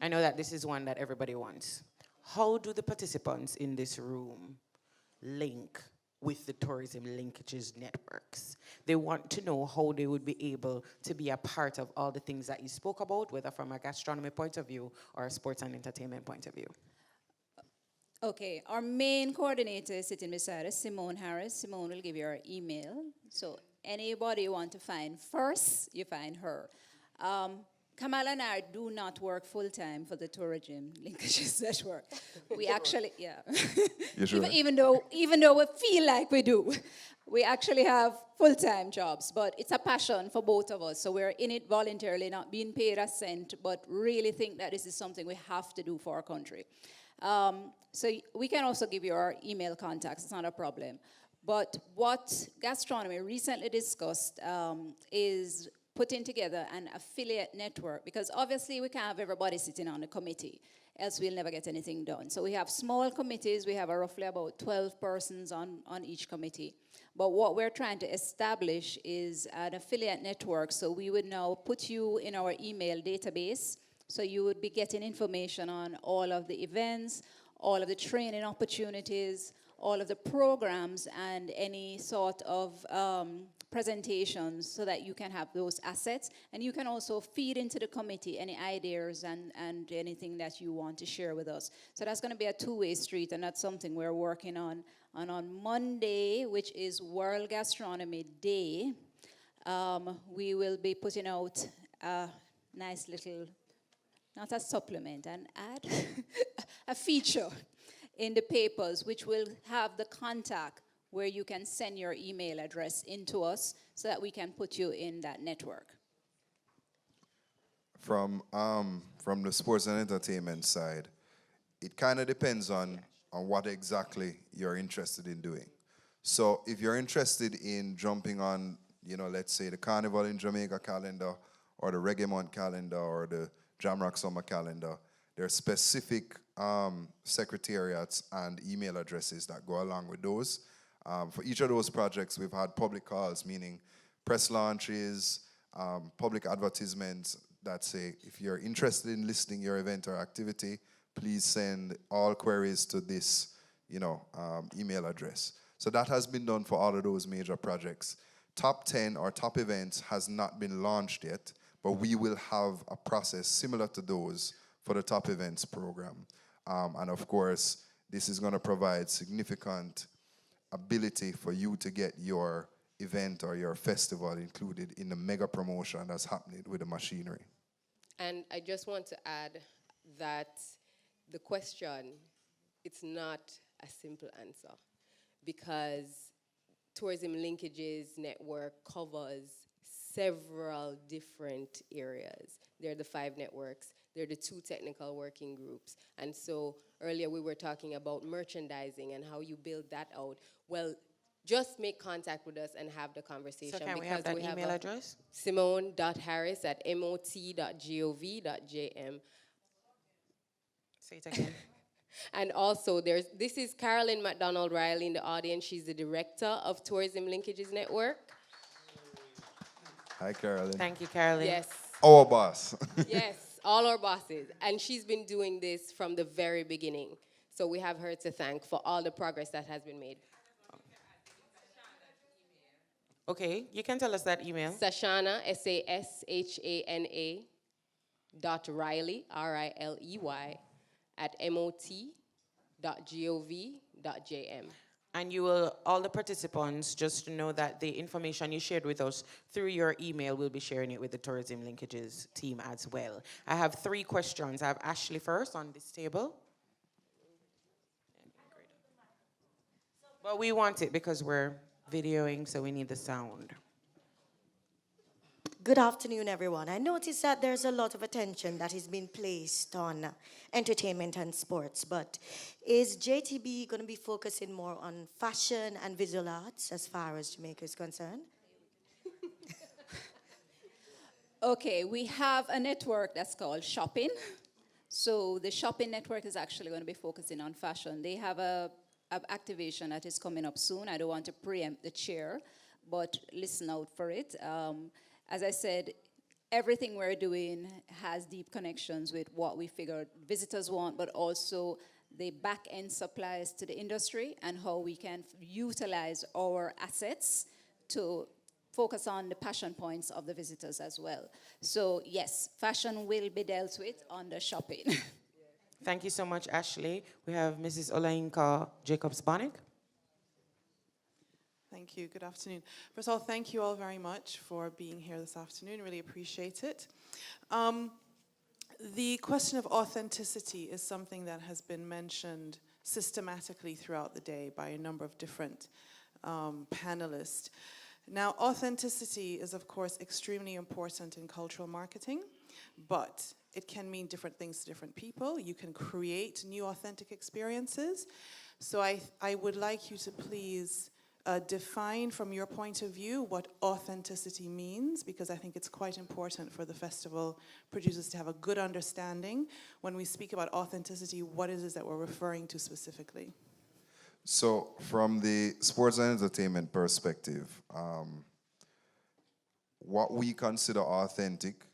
I know that this is one that everybody wants. How do the participants in this room link with the Tourism Linkages networks? They want to know how they would be able to be a part of all the things that you spoke about, whether from a gastronomy point of view or a sports and entertainment point of view. Okay, our main coordinator is sitting beside us, Simone Harris. Simone will give you her email. So anybody you want to find first, you find her. Kamal and I do not work full-time for the Tourism Linkages Network. We actually, yeah. Sure? even though we feel like we do, we actually have full-time jobs, but it's a passion for both of us. So we're in it voluntarily, not being paid a cent, but really think that this is something we have to do for our country. So we can also give you our email contacts, it's not a problem. But what gastronomy recently discussed is putting together an affiliate network, because obviously we can't have everybody sitting on the committee, else we'll never get anything done. So we have small committees, we have roughly about 12 persons on each committee. But what we're trying to establish is an affiliate network, so we would now put you in our email database, so you would be getting information on all of the events, all of the training opportunities, all of the programs, and any sort of presentations, so that you can have those assets. And you can also feed into the committee any ideas and anything that you want to share with us. So that's going to be a two-way street, and that's something we're working on. And on Monday, which is World Gastronomy Day, we will be putting out a nice little, not a supplement, an ad, a feature in the papers, which will have the contact where you can send your email address into us so that we can put you in that network. From the sports and entertainment side, it kind of depends on what exactly you're interested in doing. So if you're interested in jumping on, let's say the Carnival in Jamaica calendar, or the Reggae Month calendar, or the Jamrock Summer calendar, there are specific secretariats and email addresses that go along with those. For each of those projects, we've had public calls, meaning press launches, public advertisements that say, if you're interested in listing your event or activity, please send all queries to this, email address. So that has been done for all of those major projects. Top 10 or top events has not been launched yet, but we will have a process similar to those for the top events program. And of course, this is going to provide significant ability for you to get your event or your festival included in the mega promotion that's happening with the machinery. And I just want to add that the question, it's not a simple answer, because Tourism Linkages Network covers several different areas. They're the 5 networks. They're the 2 technical working groups. And so earlier we were talking about merchandising and how you build that out. Well, just make contact with us and have the conversation. So can we have that email address? Simone.harris@mot.gov.jm. Say it again. And also, this is Carolyn McDonald Riley in the audience. She's the director of Tourism Linkages Network. Hi, Carolyn. Thank you, Carolyn. Yes. Our boss. Yes, all our bosses. And she's been doing this from the very beginning. So we have her to thank for all the progress that has been made. Okay, you can tell us that email. Sashana, SASHANA, .Riley, RILEY, @mot.gov.jm. And you will, all the participants, just to know that the information you shared with us through your email, we'll be sharing it with the Tourism Linkages team as well. I have 3 questions. I have Ashley first on this table. But we want it because we're videoing, so we need the sound. Good afternoon, everyone. I noticed that there's a lot of attention that is being placed on entertainment and sports, but is JTB going to be focusing more on fashion and visual arts as far as Jamaica is concerned? Okay, we have a network that's called Shopping. So the Shopping network is actually going to be focusing on fashion. They have a activation that is coming up soon. I don't want to preempt the chair, but listen out for it. As I said, everything we're doing has deep connections with what we figured visitors want, but also the back-end supplies to the industry and how we can utilize our assets to focus on the passion points of the visitors as well. So yes, fashion will be dealt with under Shopping. Thank you so much, Ashley. We have Mrs. Olainka Jacobs-Bonnick. Thank you. Good afternoon. First of all, thank you all very much for being here this afternoon. Really appreciate it. The question of authenticity is something that has been mentioned systematically throughout the day by a number of different panelists. Now, authenticity is, of course, extremely important in cultural marketing, but it can mean different things to different people. You can create new authentic experiences. So I would like you to please define from your point of view what authenticity means, because I think it's quite important for the festival producers to have a good understanding when we speak about authenticity, what is it that we're referring to specifically? So from the sports and entertainment perspective, what we consider authentic,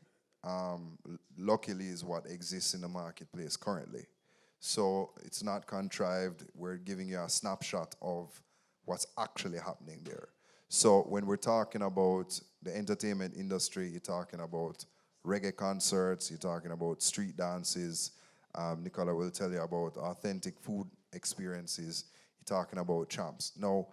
luckily is what exists in the marketplace currently. So it's not contrived. We're giving you a snapshot of what's actually happening there. So when we're talking about the entertainment industry, you're talking about reggae concerts, you're talking about street dances, Nicola will tell you about authentic food experiences, you're talking about champs. Now,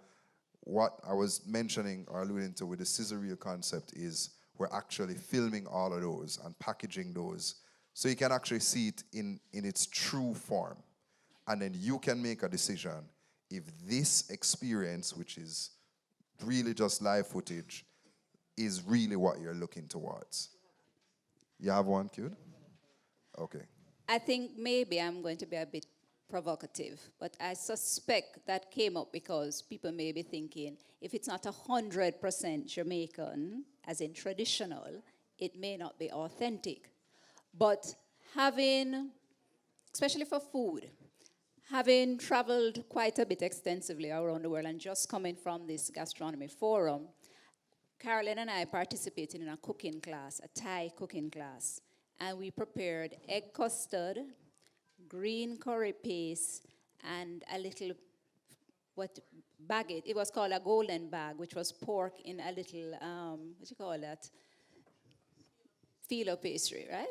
what I was mentioning or alluding to with the scissor reel concept is we're actually filming all of those and packaging those so you can actually see it in its true form. And then you can make a decision if this experience, which is really just live footage, is really what you're looking towards. You have one, Cued? Okay. I think maybe I'm going to be a bit provocative, but I suspect that came up because people may be thinking, if it's not 100% Jamaican, as in traditional, it may not be authentic. But having, especially for food, having traveled quite a bit extensively around the world and just coming from this gastronomy forum, Carolyn and I participated in a cooking class, a Thai cooking class, and we prepared egg custard, green curry paste, and a little, baguette. It was called a golden bag, which was pork in a little, what do you call that? Phyllo pastry, right?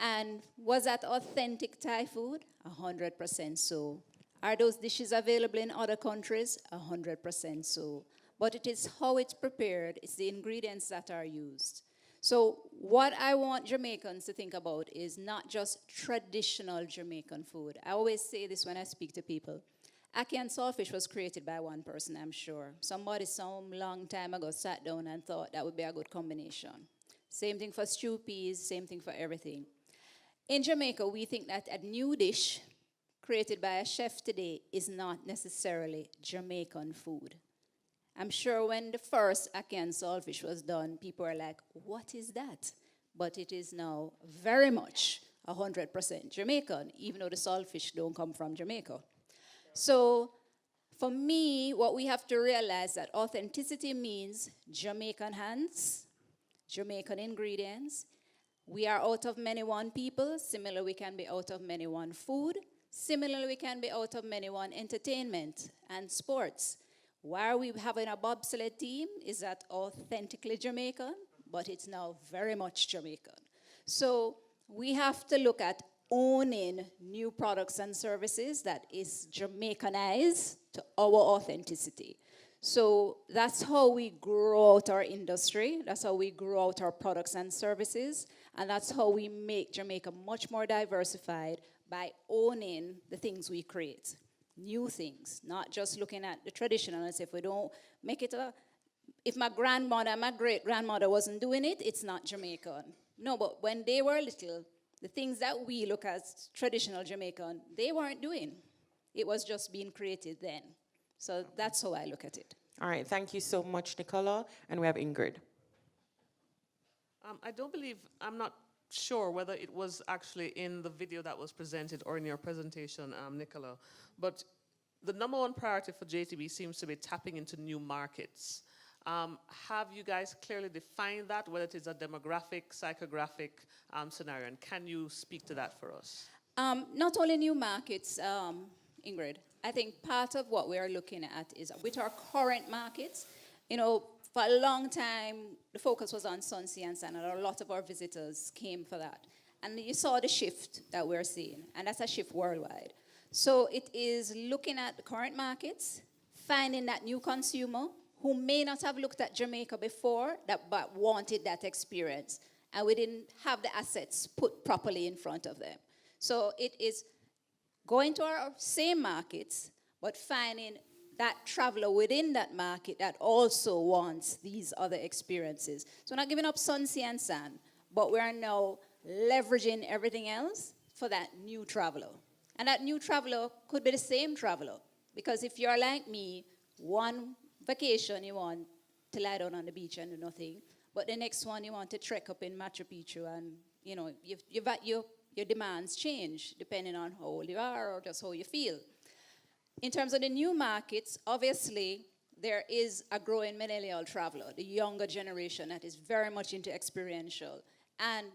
And was that authentic Thai food? 100% so. Are those dishes available in other countries? 100% so. But it is how it's prepared, it's the ingredients that are used. So what I want Jamaicans to think about is not just traditional Jamaican food. I always say this when I speak to people. Ackee and saltfish was created by one person, I'm sure. Somebody some long time ago sat down and thought that would be a good combination. Same thing for stew peas, same thing for everything. In Jamaica, we think that a new dish created by a chef today is not necessarily Jamaican food. I'm sure when the first ackee and saltfish was done, people were like, what is that? But it is now very much 100% Jamaican, even though the saltfish don't come from Jamaica. So for me, what we have to realize that authenticity means Jamaican hands, Jamaican ingredients. We are out of many one people. Similarly, we can be out of many one food. Similarly, we can be out of many one entertainment and sports. Why are we having a bobsled team? Is that authentically Jamaican? But it's now very much Jamaican. So we have to look at owning new products and services that is Jamaicanized to our authenticity. So that's how we grow out our industry. That's how we grow out our products and services. And that's how we make Jamaica much more diversified by owning the things we create. New things, not just looking at the traditional and say, if we don't make it if my grandmother, my great-grandmother wasn't doing it, it's not Jamaican. No, but when they were little, the things that we look as traditional Jamaican, they weren't doing. It was just being created then. So that's how I look at it. All right, thank you so much, Nicola. And we have Ingrid. I don't believe, I'm not sure whether it was actually in the video that was presented or in your presentation, Nicola, but the number one priority for JTB seems to be tapping into new markets. Have you guys clearly defined that, whether it is a demographic, psychographic scenario, and can you speak to that for us? Not only new markets, Ingrid. I think part of what we are looking at is with our current markets, you know, for a long time, the focus was on Sunsea and Sand, and a lot of our visitors came for that. And you saw the shift that we're seeing, and that's a shift worldwide. So it is looking at the current markets, finding that new consumer who may not have looked at Jamaica before, but wanted that experience, and we didn't have the assets put properly in front of them. So it is going to our same markets, but finding that traveler within that market that also wants these other experiences. So we're not giving up Sunsea and Sand, but we are now leveraging everything else for that new traveler. And that new traveler could be the same traveler, because if you're like me, one vacation you want to lie down on the beach and do nothing, but the next one you want to trek up in Machu Picchu, and you know your demands change depending on how old you are or just how you feel. In terms of the new markets, obviously, there is a growing millennial traveler, the younger generation that is very much into experiential.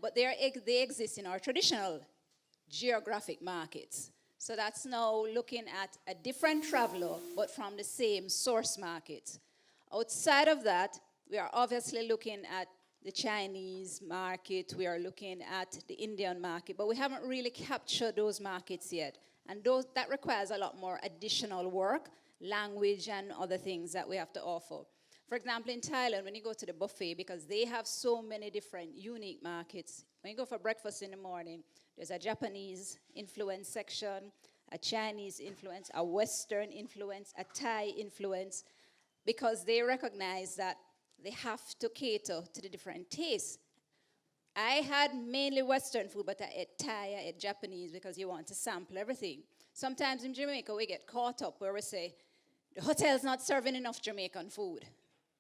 But they exist in our traditional geographic markets. So that's now looking at a different traveler, but from the same source market. Outside of that, we are obviously looking at the Chinese market, we are looking at the Indian market, but we haven't really captured those markets yet. And that requires a lot more additional work, language and other things that we have to offer. For example, in Thailand, when you go to the buffet, because they have so many different unique markets, when you go for breakfast in the morning, there's a Japanese influence section, a Chinese influence, a Western influence, a Thai influence, because they recognize that they have to cater to the different tastes. I had mainly Western food, but I ate Thai, I ate Japanese, because you want to sample everything. Sometimes in Jamaica, we get caught up where we say, the hotel's not serving enough Jamaican food.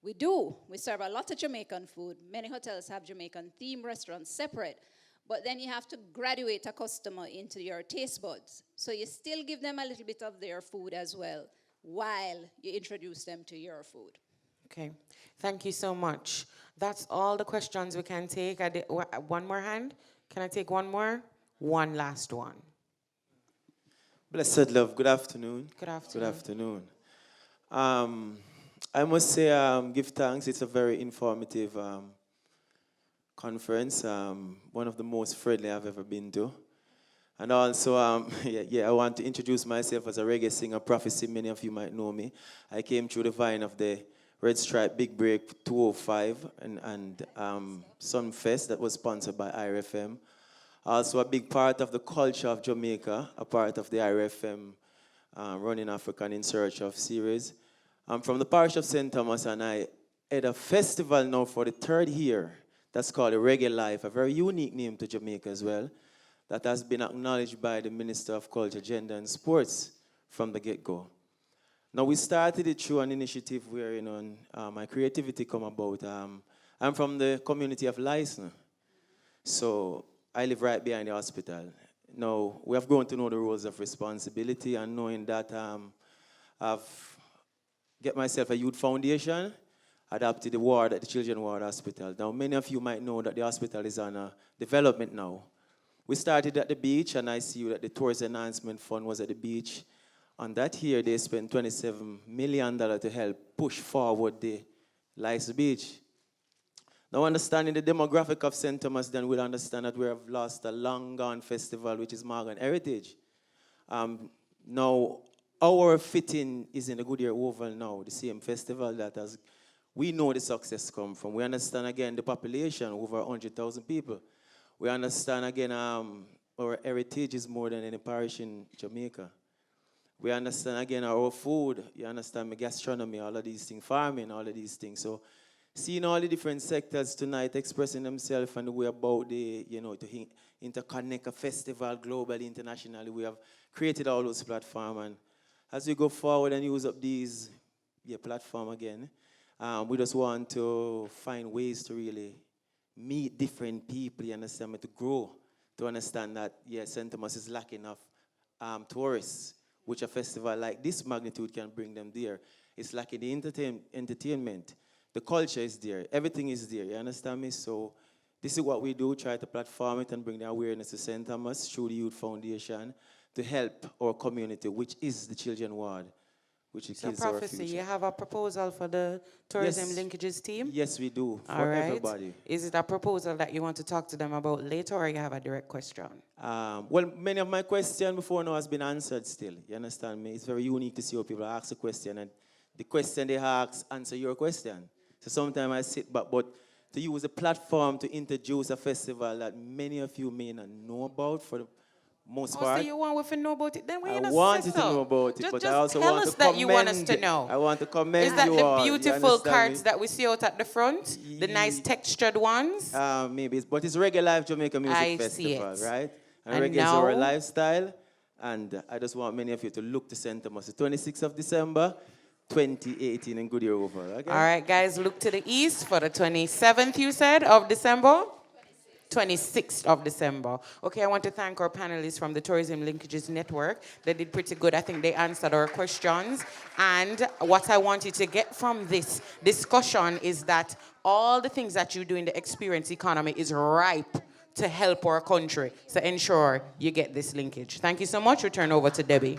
We do. We serve a lot of Jamaican food. Many hotels have Jamaican themed restaurants separate. But then you have to graduate a customer into your taste buds. So you still give them a little bit of their food as well, while you introduce them to your food. Okay, thank you so much. That's all the questions we can take. One more hand. Can I take one more? One last one. Blessed love, good afternoon. Good afternoon. Good afternoon. I must say, give thanks. It's a very informative conference, one of the most friendly I've ever been to. And also, I want to introduce myself as a reggae singer, Prophecy. Many of you might know me. I came through the vine of the Red Stripe Big Break 205 and Sunfest that was sponsored by IRFM. Also a big part of the culture of Jamaica, a part of the IRFM running African in Search of series. I'm from the parish of St. Thomas, and I had a festival now for the third year. That's called the Reggae Life, a very unique name to Jamaica as well, that has been acknowledged by the Minister of Culture, Gender and Sports from the get-go. Now, we started it through an initiative where, my creativity come about. I'm from the community of Lyson, so I live right behind the hospital. Now, we have grown to know the roles of responsibility and knowing that I've get myself a youth foundation, adapted the ward at the Children's Ward Hospital. Now, many of you might know that the hospital is on a development now. We started at the beach, and I see that the Tourist Enhancement Fund was at the beach. On that year, they spent $27 million to help push forward the Lice Beach. Now, understanding the demographic of St. Thomas, then we'll understand that we have lost a long-gone festival, which is Morgan Heritage. Now, our fitting is in the Goodyear Oval now, the same festival that has, we know the success come from. We understand, again, the population, over 100,000 people. We understand, again, our heritage is more than any parish in Jamaica. We understand, again, our food. You understand my gastronomy, all of these things, farming, all of these things. So seeing all the different sectors tonight expressing themselves and the way about the, to interconnect a festival globally, internationally, we have created all those platforms. And as we go forward and use up these platform again, we just want to find ways to really meet different people, you understand, to grow, to understand that, St. Thomas is lacking of tourists, which a festival like this magnitude can bring them there. It's lacking the entertainment. The culture is there. Everything is there, you understand me? So this is what we do, try to platform it and bring the awareness to St. Thomas through the Youth Foundation to help our community, which is the Children's Ward, which is our Prophecy, future. you have a proposal for the Tourism Linkages team? Yes, we do, for All right. everybody. Is it a proposal that you want to talk to them about later, or you have a direct question? Well, many of my questions before now has been answered still. You understand me? It's very unique to see how people ask a question, and the question they ask answer your question. So sometimes I sit back, but to use a platform to introduce a festival that many of you may not know about for the most part. So you want to know about it? Then I want you to know about it, but I also tell want us to that you want us to commend- know. I want to commend Is that you the all, you beautiful understand cards me? that we see out at the front? The nice textured ones? Maybe, but it's Reggae Life Jamaica Music I see Festival, it. right? And And reggae is our now- lifestyle, and I just want many of you to look to St. Thomas, the 26th of December, 2018 in Goodyear Oval. Okay? All right, guys, look to the east for the 27th, you said, of December? 26th of December. Okay, I want to thank our panelists from the Tourism Linkages Network. They did pretty good. I think they answered our questions. And what I want you to get from this discussion is that all the things that you do in the experience economy is ripe to help our country. So ensure you get this linkage. Thank you so much. We turn over to Debbie.